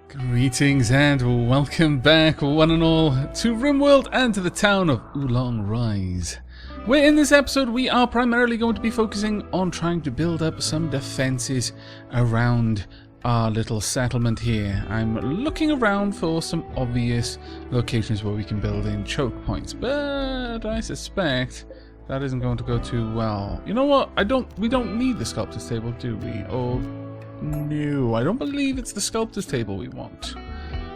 Greetings and welcome back, one and all, to Rimworld and to the town of Oolong Rise. Where in this episode we are primarily going to be focusing on trying to build up some defenses around our little settlement here. I'm looking around for some obvious locations where we can build in choke points, but I suspect that isn't going to go too well. You know what? We don't need the sculptor's table, do we? Or no, I don't believe it's the sculptor's table we want.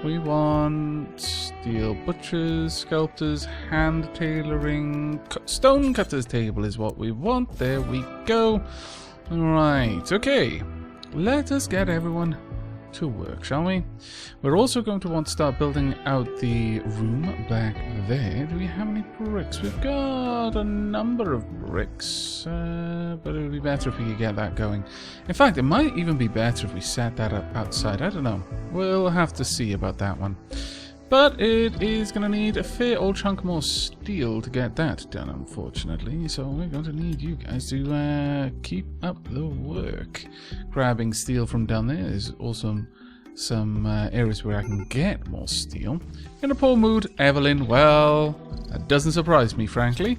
We want steel butchers, sculptors, hand tailoring, stone cutter's table is what we want. There we go. Right, okay. Let us get everyone to work, shall we? We're also going to want to start building out the room back there. Do we have any bricks? We've got a number of bricks, but it would be better if we could get that going. In fact, it might even be better if we set that up outside. I don't know. We'll have to see about that one. But it is going to need a fair old chunk more steel to get that done, unfortunately. So we're going to need you guys to keep up the work. Grabbing steel from down there is also some areas where I can get more steel. In a poor mood, Evelyn. Well, that doesn't surprise me, frankly.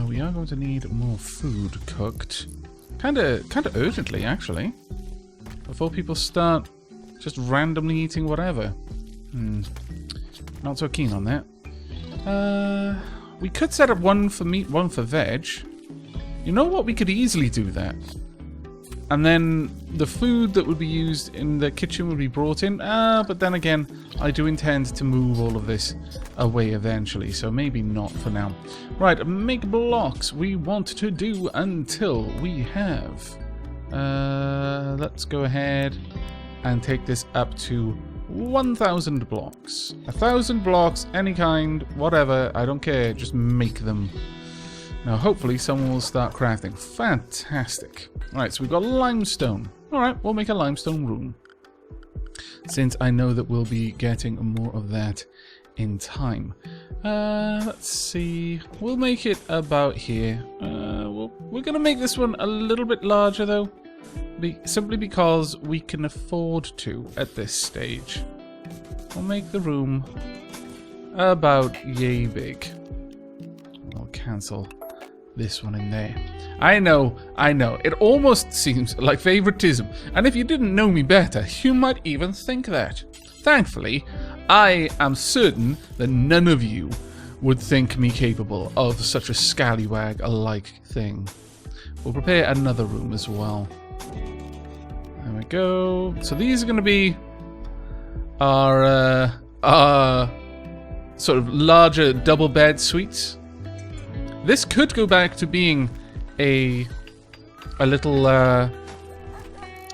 We are going to need more food cooked. Kind of urgently, actually. Before people start just randomly eating whatever. Not so keen on that. We could set up one for meat, one for veg. You know what? We could easily do that. And then the food that would be used in the kitchen would be brought in. But then again, I do intend to move all of this away eventually. So maybe not for now. Right, make blocks. We want to do until we have. Let's go ahead and take this up to 1,000 blocks. 1,000 blocks, any kind, whatever, I don't care, just make them. Now hopefully someone will start crafting. Fantastic. Alright, so we've got limestone. Alright, we'll make a limestone room. Since I know that we'll be getting more of that in time. Let's see. We'll make it about here. We're going to make this one a little bit larger though. Simply because we can afford to at this stage. We'll make the room about yay big. We'll cancel this one in there. I know. It almost seems like favoritism. And if you didn't know me better, you might even think that. Thankfully, I am certain that none of you would think me capable of such a scallywag-alike thing. We'll prepare another room as well. There we go. So these are going to be our sort of larger double bed suites. This could go back to being a little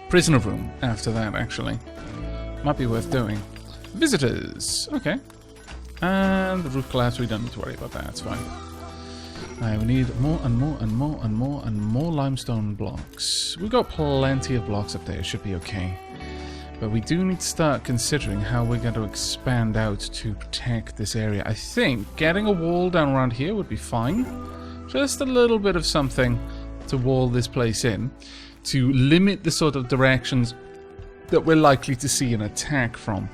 prisoner room after that, actually. Might be worth doing. Visitors. Okay. And the roof collapse, we don't need to worry about that. It's fine. We need more and more and more and more and more limestone blocks. We've got plenty of blocks up there. It should be okay. But we do need to start considering how we're going to expand out to protect this area. I think getting a wall down around here would be fine. Just a little bit of something to wall this place in. To limit the sort of directions that we're likely to see an attack from.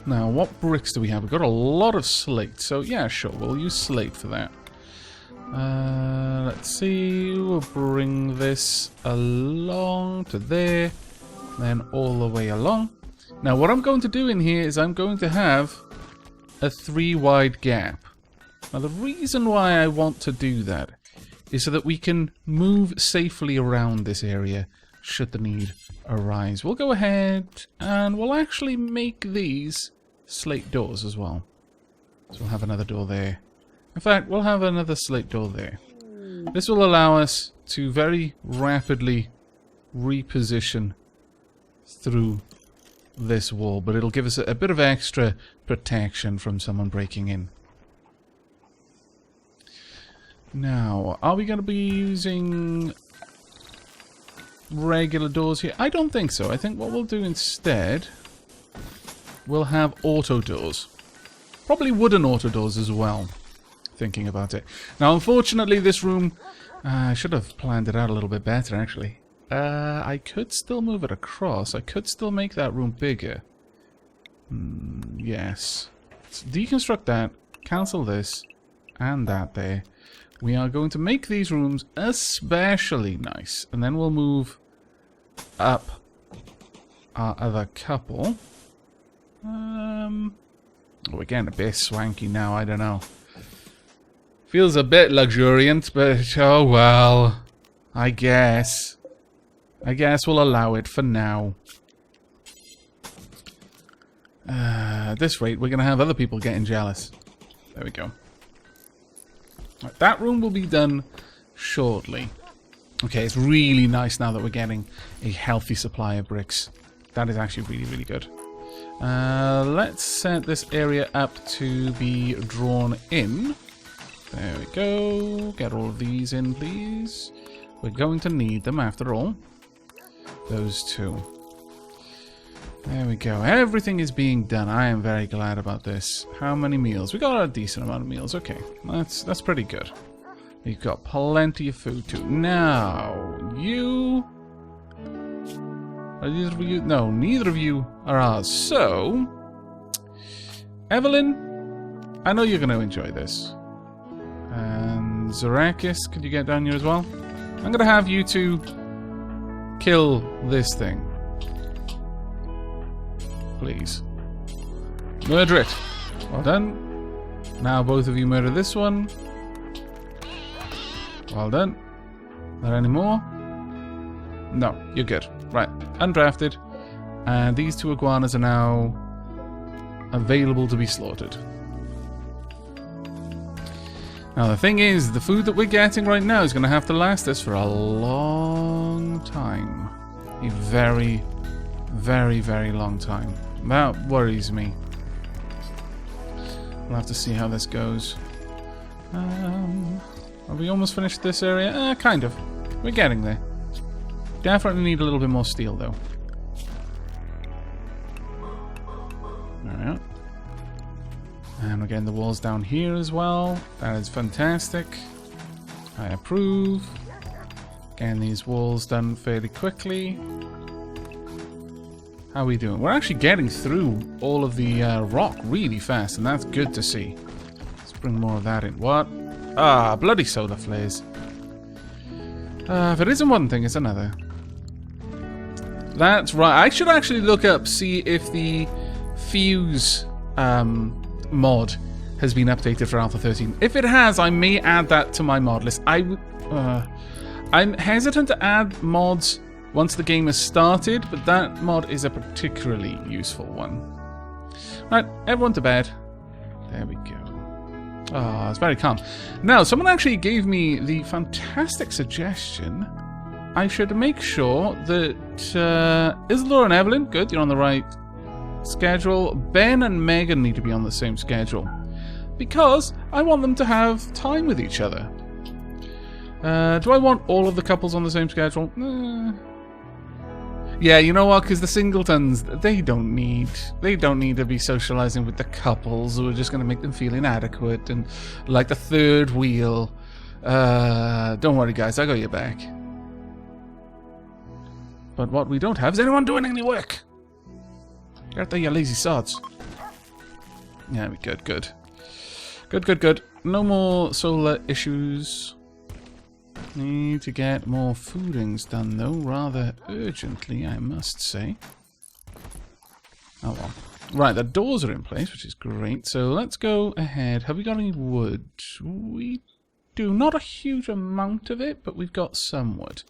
Now, what bricks do we have? We've got a lot of slate. So, yeah, sure. We'll use slate for that. Let's see. We'll bring this along to there. Then all the way along. Now, what I'm going to do in here is I'm going to have a 3-wide gap. Now, the reason why I want to do that is so that we can move safely around this area should the need arise. We'll go ahead and we'll actually make these slate doors as well. So we'll have another door there. In fact, we'll have another slate door there. This will allow us to very rapidly reposition through this wall, but it'll give us a bit of extra protection from someone breaking in. Now, are we going to be using regular doors here? I don't think so. I think what we'll do instead, we'll have auto doors. Probably wooden auto doors as well, thinking about it. Now, unfortunately, this room, I should have planned it out a little bit better, actually. I could still move it across. I could still make that room bigger. Yes. Let's deconstruct that. Cancel this. And that there. We are going to make these rooms especially nice. And then we'll move up our other couple. We're getting a bit swanky now, I don't know. Feels a bit luxuriant, but oh well. I guess. I guess we'll allow it for now. At this rate, we're going to have other people getting jealous. There we go. Right, that room will be done shortly. Okay, it's really nice now that we're getting a healthy supply of bricks. That is actually really, really good. Let's set this area up to be drawn in. There we go. Get all of these in, please. We're going to need them after all. Those two. There we go. Everything is being done. I am very glad about this. How many meals? We got a decent amount of meals. Okay, that's pretty good. We've got plenty of food too. Now, you... Are either of you? No, neither of you are ours. So, Evelyn, I know you're going to enjoy this. And Zarakis, could you get down here as well? I'm going to have you two kill this thing. Please. Murder it. Well done. Now both of you murder this one. Well done. Are there any more? No, you're good. Right, undrafted. And these two iguanas are now available to be slaughtered. Now the thing is, the food that we're getting right now is going to have to last us for a long time. A very, very, very long time. That worries me. We'll have to see how this goes. Have we almost finished this area? Kind of. We're getting there. Definitely need a little bit more steel, though. Alright. And we're getting the walls down here as well. That is fantastic. I approve. Getting these walls done fairly quickly. How are we doing? We're actually getting through all of the rock really fast, and that's good to see. Let's bring more of that in. What? Ah, bloody solar flares. If it isn't one thing, it's another. That's right. I should actually look up, see if the fuse mod has been updated for Alpha 13. If it has, I may add that to my mod list. I'm hesitant to add mods once the game has started, but that mod is a particularly useful one. Right, everyone to bed. There we go. Ah, it's very calm. Now, someone actually gave me the fantastic suggestion. I should make sure that Isidore and Evelyn, good, you're on the right schedule. Ben and Megan need to be on the same schedule. Because I want them to have time with each other. Do I want all of the couples on the same schedule? Yeah, you know what? Because the singletons, they don't need to be socializing with the couples who are just going to make them feel inadequate and like the third wheel. Don't worry, guys, I got your back. But what we don't have is anyone doing any work. Get out there, you lazy sods. Yeah, good, good. Good, good, good. No more solar issues. Need to get more foodings done, though, rather urgently, I must say. Oh, well. Right, the doors are in place, which is great. So let's go ahead. Have we got any wood? We do. Not a huge amount of it, but we've got some wood.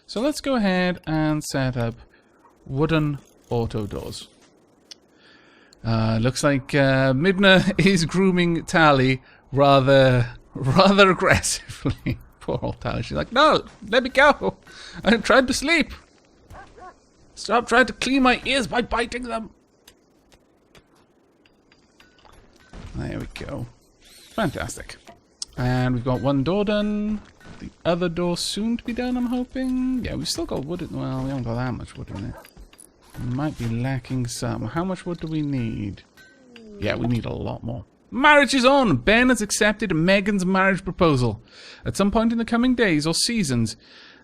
So let's go ahead and set up wooden auto doors. Looks like Midna is grooming Tally rather aggressively. Poor old Tally. She's like, no, let me go. I'm trying to sleep. Stop trying to clean my ears by biting them. There we go. Fantastic. And we've got one door done. The other door soon to be done, I'm hoping. Yeah, we've still got wood. Well, we haven't got that much wood in there. Might be lacking some. How much wood do we need? Yeah, we need a lot more. Marriage is on! Ben has accepted Megan's marriage proposal. At some point in the coming days or seasons,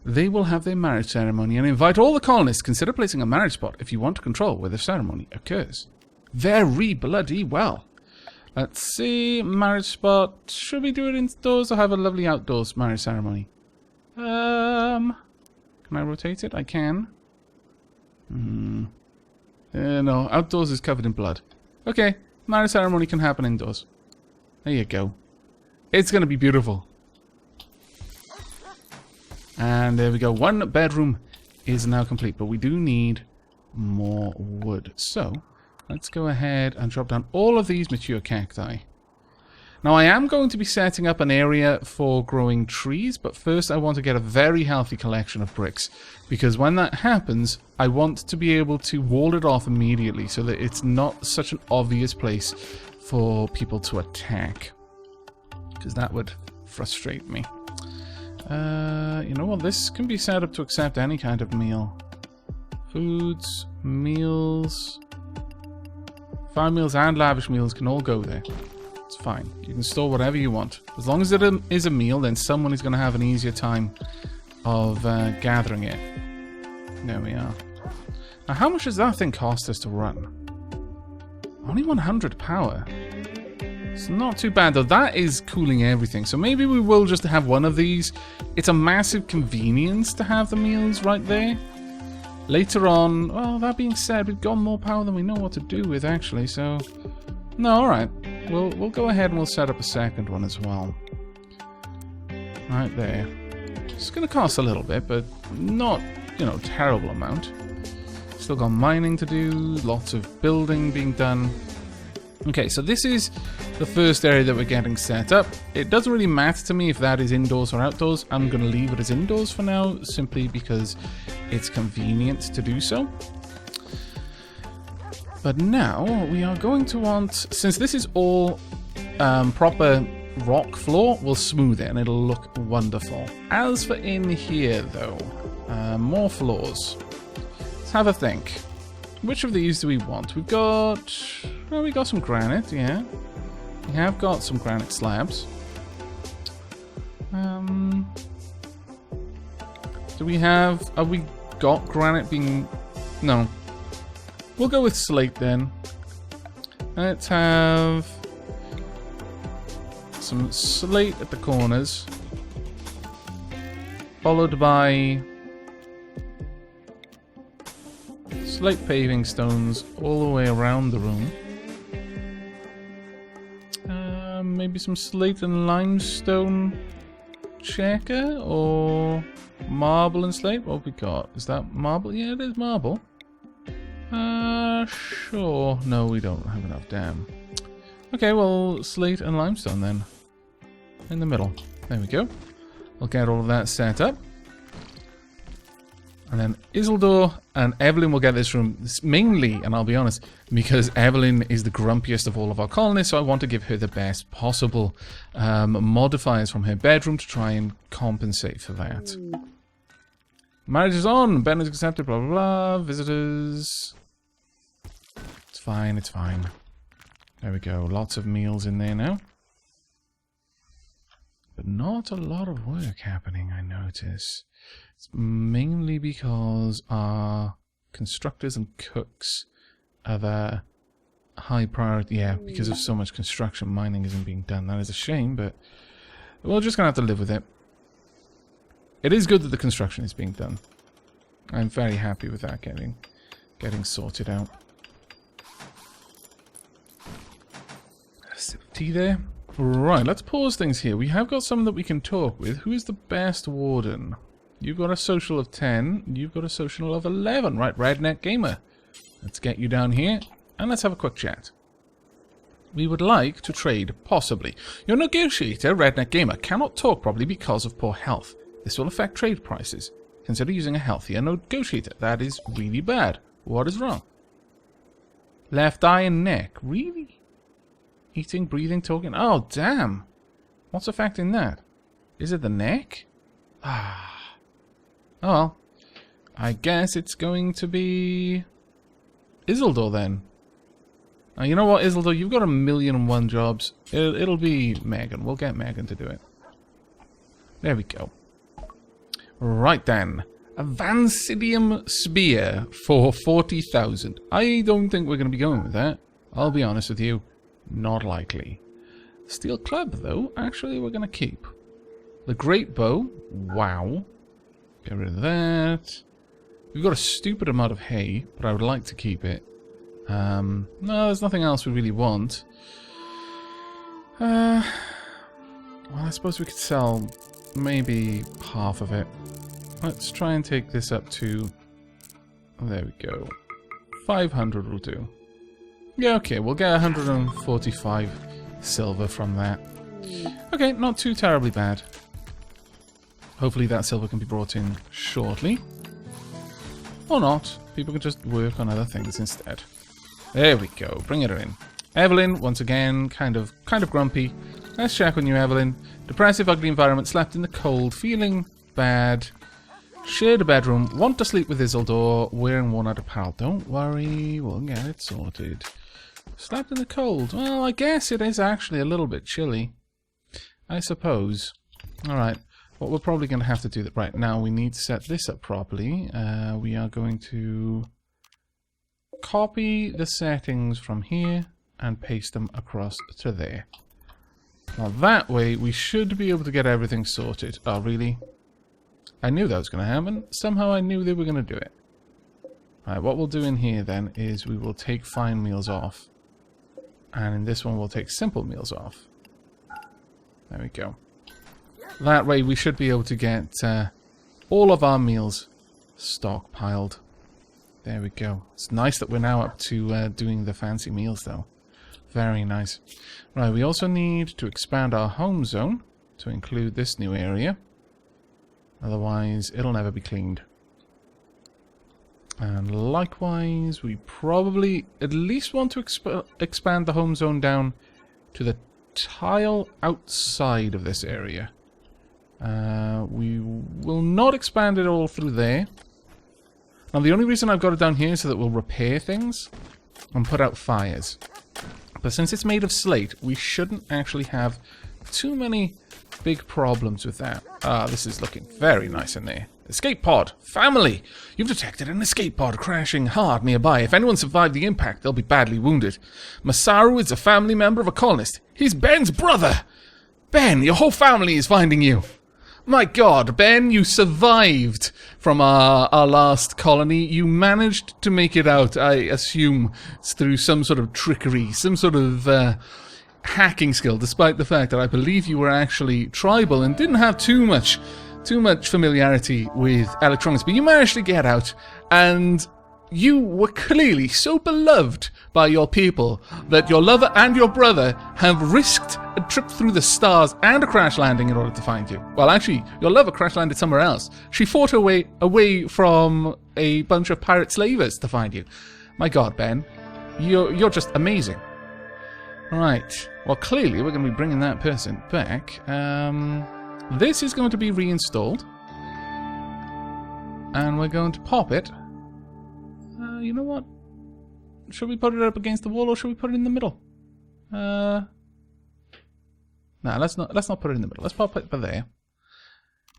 they will have their marriage ceremony and invite all the colonists. Consider placing a marriage spot if you want to control where the ceremony occurs. Very bloody well. Let's see, marriage spot. Should we do it indoors or have a lovely outdoors marriage ceremony? Can I rotate it? I can. No, outdoors is covered in blood. Okay, marriage ceremony can happen indoors. There you go. It's going to be beautiful. And there we go. One bedroom is now complete, but we do need more wood. So, let's go ahead and drop down all of these mature cacti. Now, I am going to be setting up an area for growing trees, but first I want to get a very healthy collection of bricks, because when that happens, I want to be able to wall it off immediately so that it's not such an obvious place for people to attack, because that would frustrate me. You know what? This can be set up to accept any kind of meal. Foods, meals, fire meals and lavish meals can all go there. It's fine. You can store whatever you want. As long as it is a meal, then someone is going to have an easier time of gathering it. There we are. Now, how much does that thing cost us to run? Only 100 power. It's not too bad, though. That is cooling everything. So maybe we will just have one of these. It's a massive convenience to have the meals right there. Later on, well, that being said, we've got more power than we know what to do with, actually, so... No, alright. We'll go ahead and we'll set up a second one as well. Right there. It's going to cost a little bit, but not, you know, terrible amount. Still got mining to do, lots of building being done. Okay, so this is the first area that we're getting set up. It doesn't really matter to me if that is indoors or outdoors. I'm going to leave it as indoors for now, simply because it's convenient to do so. But now we are going to want, since this is all proper rock floor, we'll smooth it and it'll look wonderful. As for in here though, more floors. Let's have a think. Which of these do we want? We've got, well, we got some granite, yeah. We have got some granite slabs. Do we have we got granite being, no. We'll go with slate then. Let's have some slate at the corners, followed by slate paving stones all the way around the room. Maybe some slate and limestone checker, or marble and slate. What have we got? Is that marble? Yeah, it is marble. Sure. No, we don't have enough. Damn. Okay, well, slate and limestone then. In the middle. There we go. We'll get all of that set up. And then Isildur and Evelyn will get this room mainly, and I'll be honest, because Evelyn is the grumpiest of all of our colonists, so I want to give her the best possible modifiers from her bedroom to try and compensate for that. Marriage is on. Ben is accepted. Blah, blah, blah. Visitors. It's fine. It's fine. There we go. Lots of meals in there now. But not a lot of work happening, I notice. It's mainly because our constructors and cooks are the high priority. Yeah, because of so much construction, mining isn't being done. That is a shame, but we're just going to have to live with it. It is good that the construction is being done. I'm very happy with that getting sorted out. A sip of tea there. Right, let's pause things here. We have got someone that we can talk with. Who is the best warden? You've got a social of 10. You've got a social of 11. Right, Redneck Gamer. Let's get you down here and let's have a quick chat. We would like to trade, possibly. Your negotiator, Redneck Gamer, cannot talk properly because of poor health. This will affect trade prices. Consider using a healthier negotiator. That is really bad. What is wrong? Left eye and neck. Really? Eating, breathing, talking. Oh, damn. What's affecting that? Is it the neck? Ah. Oh, well. I guess it's going to be Isildur then. Now, you know what, Isildur? You've got 1,000,001 jobs. It'll be Megan. We'll get Megan to do it. There we go. Right then. A Vancidium Spear for 40,000. I don't think we're going to be going with that. I'll be honest with you. Not likely. Steel Club, though, actually we're going to keep. The Great Bow. Wow. Get rid of that. We've got a stupid amount of hay, but I would like to keep it. No, there's nothing else we really want. Well, I suppose we could sell maybe half of it. Let's try and take this up to... There we go. 500 will do. Yeah, okay, we'll get 145 silver from that. Okay, not too terribly bad. Hopefully that silver can be brought in shortly. Or not. People can just work on other things instead. There we go. Bring it in. Evelyn, once again, kind of grumpy. Let's check on you, Evelyn. Depressive, ugly environment, slept in the cold, feeling bad. Shared a bedroom, want to sleep with Isildur, wearing worn-out apparel. Don't worry, we'll get it sorted. Slept in the cold. Well, I guess it is actually a little bit chilly. I suppose. Alright. What we're probably going to have to do that right now, we need to set this up properly. We are going to copy the settings from here and paste them across to there. Now that way we should be able to get everything sorted. Oh, really? I knew that was going to happen. Somehow I knew they were going to do it. Alright, what we'll do in here then is we will take fine meals off. And in this one we'll take simple meals off. There we go. That way we should be able to get all of our meals stockpiled. There we go. It's nice that we're now up to doing the fancy meals though. Very nice. Right, we also need to expand our home zone to include this new area. Otherwise, it'll never be cleaned. And likewise, we probably at least want to expand the home zone down to the tile outside of this area. We will not expand it all through there. Now, the only reason I've got it down here is so that we'll repair things and put out fires. But since it's made of slate, we shouldn't actually have too many big problems with that. This is looking very nice in there. Escape pod. Family! You've detected an escape pod crashing hard nearby. If anyone survived the impact, they'll be badly wounded. Masaru is a family member of a colonist. He's Ben's brother! Ben, your whole family is finding you! My god, Ben, you survived from our last colony. You managed to make it out, I assume, through some sort of trickery, some sort of hacking skill, despite the fact that I believe you were actually tribal and didn't have too much familiarity with electronics. But you managed to get out, and you were clearly so beloved by your people that your lover and your brother have risked a trip through the stars and a crash landing in order to find you. Well, actually, your lover crash landed somewhere else. She fought her way away from a bunch of pirate slavers to find you. My god, Ben, you're just amazing. Right. Well, clearly we're going to be bringing that person back. This is going to be reinstalled. And we're going to pop it. You know what? Should we put it up against the wall or should we put it in the middle? Nah, let's not put it in the middle. Let's pop it by there.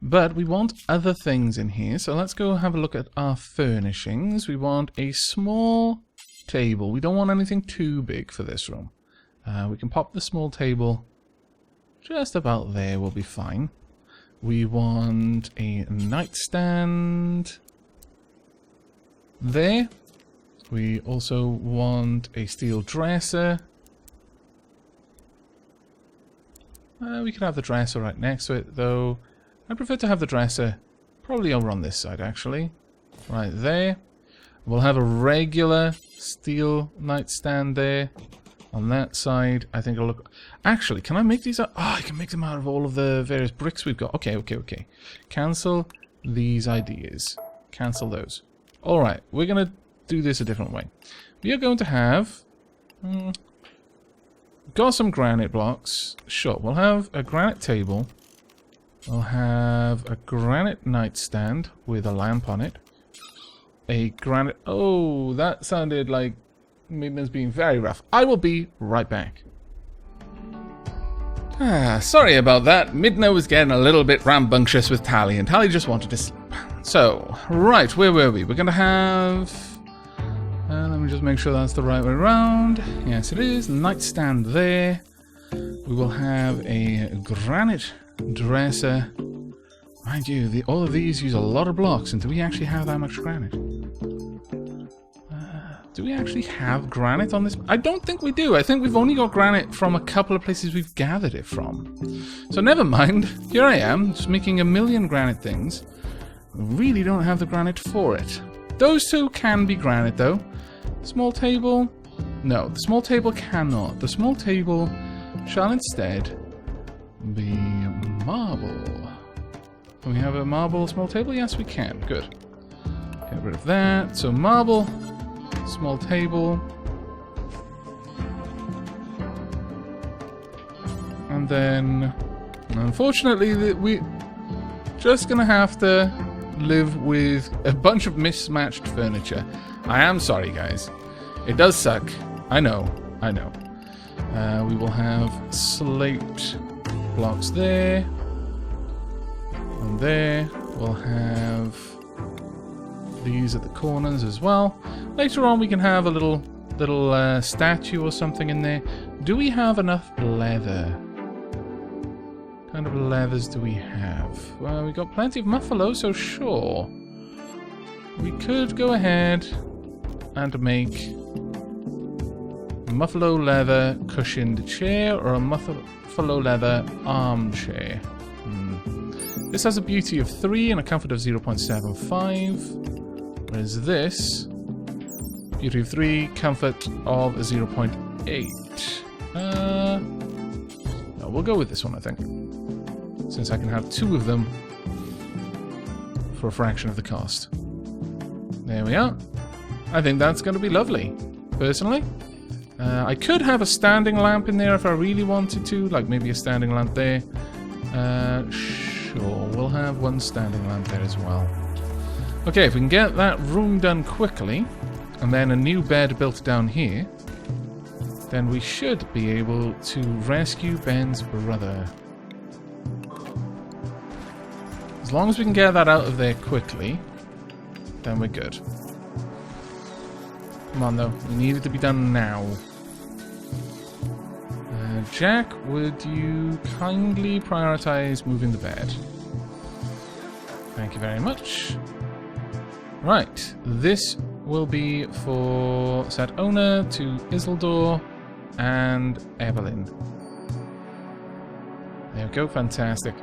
But we want other things in here, so let's go have a look at our furnishings. We want a small table. We don't want anything too big for this room. We can pop the small table just about there. We'll be fine. We want a nightstand there. We also want a steel dresser. We could have the dresser right next to it, though. I prefer to have the dresser probably over on this side, actually. Right there. We'll have a regular steel nightstand there. On that side, I think it'll look... Actually, can I make these out? Oh, I can make them out of all of the various bricks we've got. Okay. Cancel these ideas. Cancel those. Alright, we're going to do this a different way. We are going to have... got some granite blocks. Sure, we'll have a granite table. We'll have a granite nightstand with a lamp on it. A granite... Oh, that sounded like Midland's being very rough. I will be right back. Sorry about that. Midna was getting a little bit rambunctious with Tally, and Tally just wanted to sleep. So, right, where were we? We're going to have... let me just make sure that's the right way around. Yes, it is. Nightstand there. We will have a granite dresser. Mind you, all of these use a lot of blocks, and do we actually have that much granite? Do we actually have granite on this? I don't think we do. I think we've only got granite from a couple of places we've gathered it from. So never mind. Here I am, just making a million granite things. Really don't have the granite for it. Those two can be granite, though. Small table? No, the small table cannot. The small table shall instead be marble. Can we have a marble small table? Yes, we can. Good. Get rid of that. So marble... small table, and then unfortunately we just gonna have to live with a bunch of mismatched furniture. I am sorry, guys. It does suck. I know. We will have slate blocks there, and there we'll have these at the corners as well. Later on we can have a little statue or something in there. Do we have enough leather? What kind of leathers do we have? Well, we got plenty of muffalo, so sure. We could go ahead and make a muffalo leather cushioned chair or a muffalo leather armchair. This has a beauty of 3 and a comfort of 0.75. Whereas this, beauty of 3, comfort of 0.8. No, we'll go with this one, I think. Since I can have 2 of them for a fraction of the cost. There we are. I think that's going to be lovely, personally. I could have a standing lamp in there if I really wanted to, like maybe a standing lamp there. Sure, we'll have one standing lamp there as well. Okay, if we can get that room done quickly, and then a new bed built down here, then we should be able to rescue Ben's brother. As long as we can get that out of there quickly, then we're good. Come on, though. We need it to be done now. Jack, would you kindly prioritize moving the bed? Thank you very much. Right, this will be for set owner to Isildur and Evelyn. There we go, fantastic.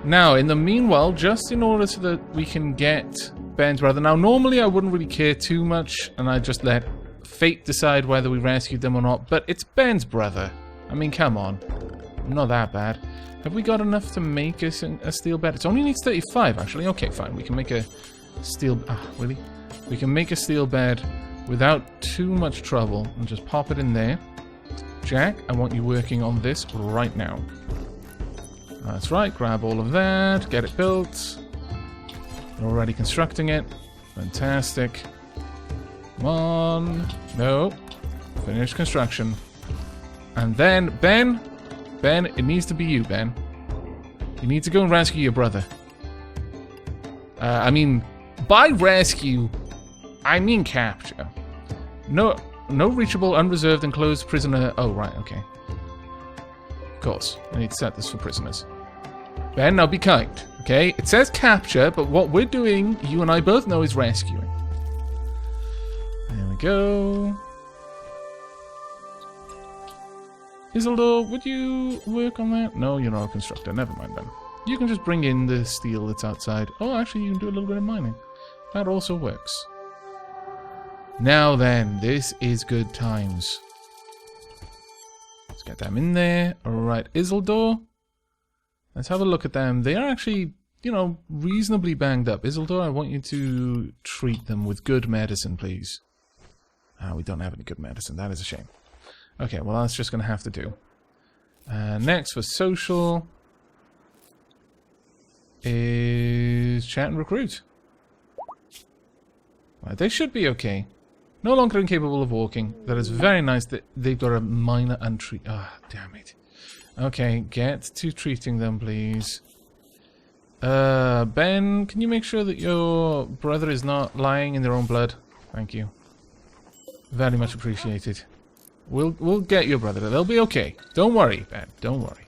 Now, in the meanwhile, just in order so that we can get Ben's brother. Now, normally I wouldn't really care too much, and I'd just let fate decide whether we rescued them or not, but it's Ben's brother. I mean, come on. Not that bad. Have we got enough to make a steel bed? It only needs 35, actually. Okay, fine. We can make a steel... really? We can make a steel bed without too much trouble and just pop it in there. Jack, I want you working on this right now. That's right. Grab all of that. Get it built. You're already constructing it. Fantastic. Come on. No. Finish construction. And then, Ben, it needs to be you, Ben. You need to go and rescue your brother. I mean, by rescue, I mean capture. No reachable, unreserved, enclosed prisoner. Oh, right, okay. Of course, I need to set this for prisoners. Ben, now be kind, okay? It says capture, but what we're doing, you and I both know, is rescuing. There we go. Isildur, would you work on that? No, you're not a constructor. Never mind then. You can just bring in the steel that's outside. Oh, actually, you can do a little bit of mining. That also works. Now then, this is good times. Let's get them in there. Alright, Isildur. Let's have a look at them. They are actually, you know, reasonably banged up. Isildur, I want you to treat them with good medicine, please. We don't have any good medicine. That is a shame. Okay, well, that's just going to have to do. Next, for social, is chat and recruit. Right, they should be okay. No longer incapable of walking. That is very nice that they've got a minor untreat. Ah, damn it. Okay, get to treating them, please. Ben, can you make sure that your brother is not lying in their own blood? Thank you. Very much appreciated. We'll get your brother. They'll be okay. Don't worry, Ben. Don't worry.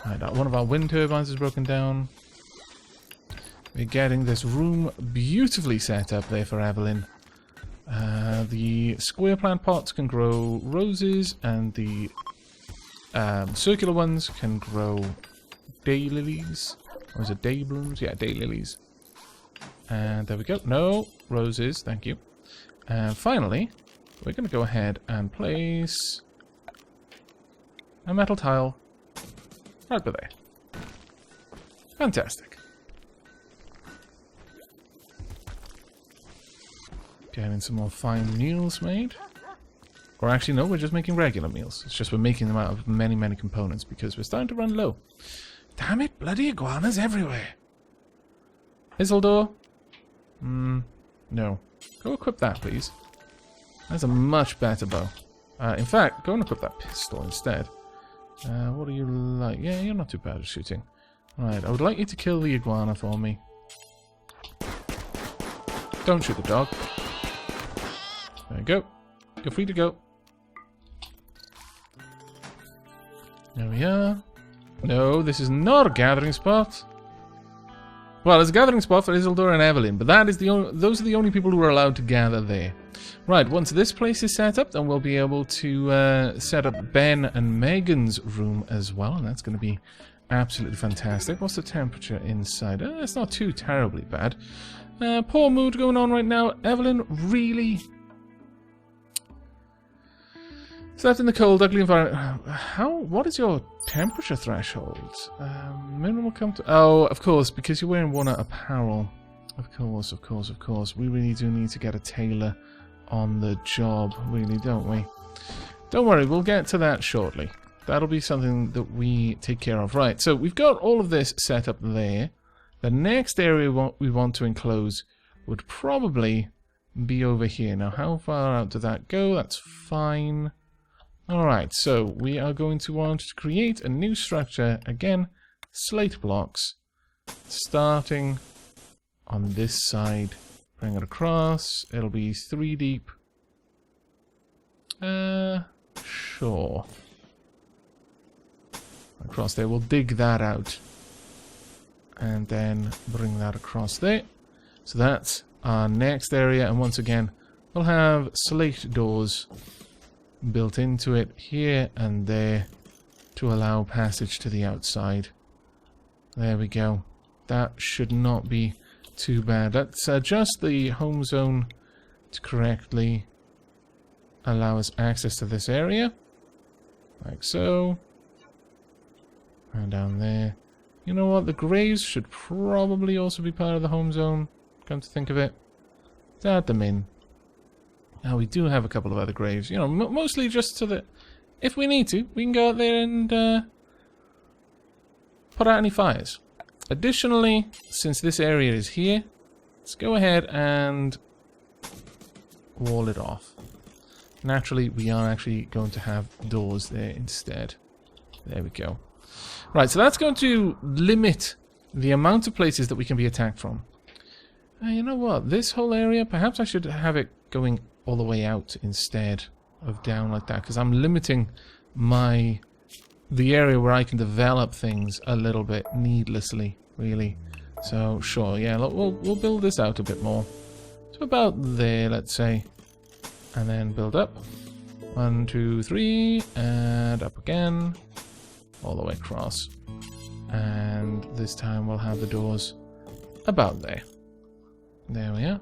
Alright, one of our wind turbines is broken down. We're getting this room beautifully set up there for Evelyn. The square plant pots can grow roses, and the circular ones can grow daylilies. Or is it dayblooms? Yeah, daylilies. And there we go. No, roses, thank you. And finally, we're going to go ahead and place a metal tile right by there. Fantastic. Getting some more fine meals made. Or actually, no, we're just making regular meals. It's just we're making them out of many, many components because we're starting to run low. Damn it, bloody iguanas everywhere. Isildur? No. Go equip that, please. That's a much better bow. In fact, go and equip that pistol instead. What are you like? Yeah, you're not too bad at shooting. Right, I would like you to kill the iguana for me. Don't shoot the dog. There you go. You're free to go. There we are. No, this is not a gathering spot. Well, it's a gathering spot for Isildur and Evelyn, but that is those are the only people who are allowed to gather there. Right, once this place is set up, then we'll be able to set up Ben and Megan's room as well, and that's going to be absolutely fantastic. What's the temperature inside? It's not too terribly bad. Poor mood going on right now. Evelyn, really? Slept in the cold, ugly environment. What is your temperature threshold? Minimum will come to... Oh, of course, because you're wearing worn-out apparel. Of course. We really do need to get a tailor on the job, really, don't we? Don't worry, we'll get to that shortly. That'll be something that we take care of. Right, so we've got all of this set up there. The next area we want to enclose would probably be over here. Now, how far out did that go? That's fine. Alright, so we are going to want to create a new structure. Again, slate blocks. Starting on this side. Bring it across. It'll be 3 deep. Sure. Across there. We'll dig that out. And then bring that across there. So that's our next area. And once again, we'll have slate doors built into it here and there to allow passage to the outside. There we go. That should not be too bad. Let's adjust the home zone to correctly allow us access to this area. Like so. And down there. You know what? The graves should probably also be part of the home zone. Come to think of it. Add them in. Now, we do have a couple of other graves. You know, mostly just so that if we need to, we can go out there and put out any fires. Additionally, since this area is here, let's go ahead and wall it off. Naturally, we are actually going to have doors there instead. There we go. Right, so that's going to limit the amount of places that we can be attacked from. You know what? This whole area, perhaps I should have it going all the way out instead of down like that, because I'm limiting the area where I can develop things a little bit needlessly, really. So sure, yeah, look, we'll build this out a bit more. So about there, let's say, and then build up. 1, 2, 3, and up again, all the way across. And this time we'll have the doors about there. There we are.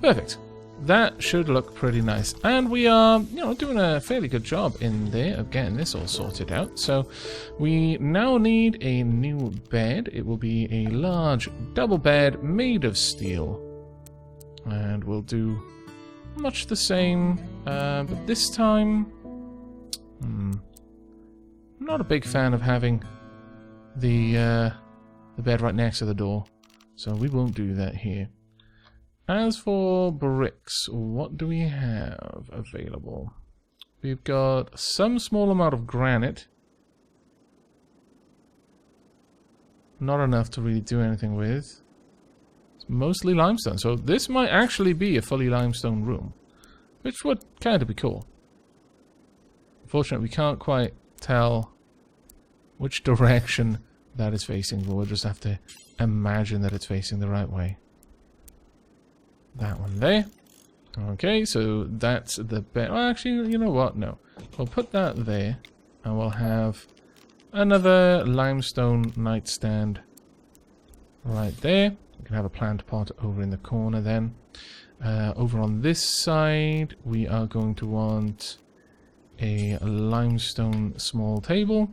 Perfect. That should look pretty nice. And we are, you know, doing a fairly good job in there of getting this all sorted out. So we now need a new bed. It will be a large double bed made of steel. And we'll do much the same, but this time... I'm not a big fan of having the bed right next to the door. So we won't do that here. As for bricks, what do we have available? We've got some small amount of granite. not enough to really do anything with. It's mostly limestone, so this might actually be a fully limestone room, which would kind of be cool. Unfortunately, we can't quite tell which direction that is facing, but we'll just have to imagine that it's facing the right way. That one there. Okay, so that's the bed. Well, actually, you know what? No. We'll put that there, and we'll have another limestone nightstand right there. We can have a plant pot over in the corner then. Over on this side, we are going to want a limestone small table.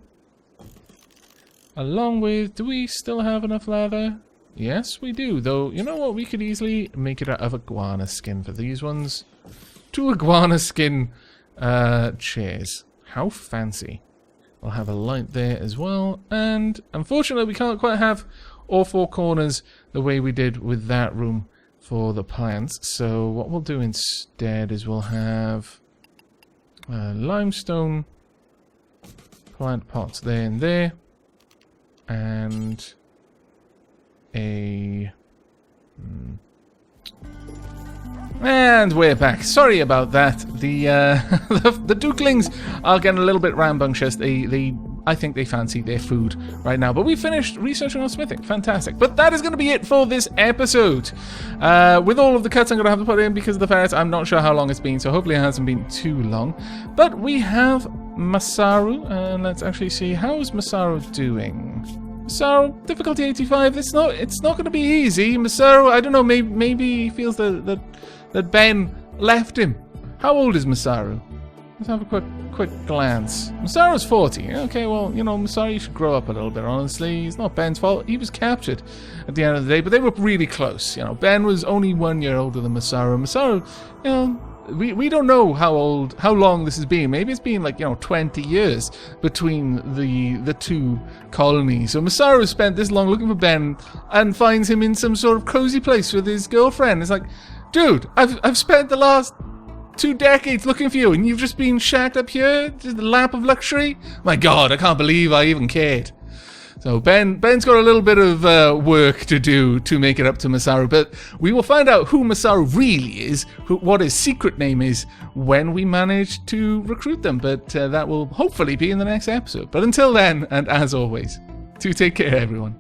Along with, do we still have enough leather? Yes, we do. Though, you know what? We could easily make it out of iguana skin for these ones. 2 iguana skin chairs. How fancy. We'll have a light there as well. And unfortunately, we can't quite have all 4 corners the way we did with that room for the plants. So what we'll do instead is we'll have limestone plant pots there and there. And and we're back. Sorry about that. The the Dukelings are getting a little bit rambunctious. I think they fancy their food right now. But we finished researching on smithing. Fantastic. But that is going to be it for this episode. With all of the cuts I'm going to have to put in because of the ferrets, I'm not sure how long it's been, so hopefully it hasn't been too long. But we have Masaru, and let's actually see, how is Masaru doing? Masaru, difficulty 85. It's not going to be easy. Masaru, I don't know, maybe he feels that Ben left him. How old is Masaru? Let's have a quick glance. Masaru's 40. Okay, well, you know, Masaru, you should grow up a little bit, honestly. It's not Ben's fault. He was captured at the end of the day, but they were really close. You know, Ben was only 1 year older than Masaru. Masaru, you know, we don't know how long this has been. Maybe it's been like, you know, 20 years between the 2 colonies. So Masaru spent this long looking for Ben and finds him in some sort of cozy place with his girlfriend. It's like, dude, I've spent the last 2 decades looking for you, and you've just been shacked up here, just the lap of luxury. My God, I can't believe I even cared. So Ben's got a little bit of work to do to make it up to Masaru, but we will find out who Masaru really is, what his secret name is, when we manage to recruit them. But that will hopefully be in the next episode. But until then, and as always, do take care, everyone.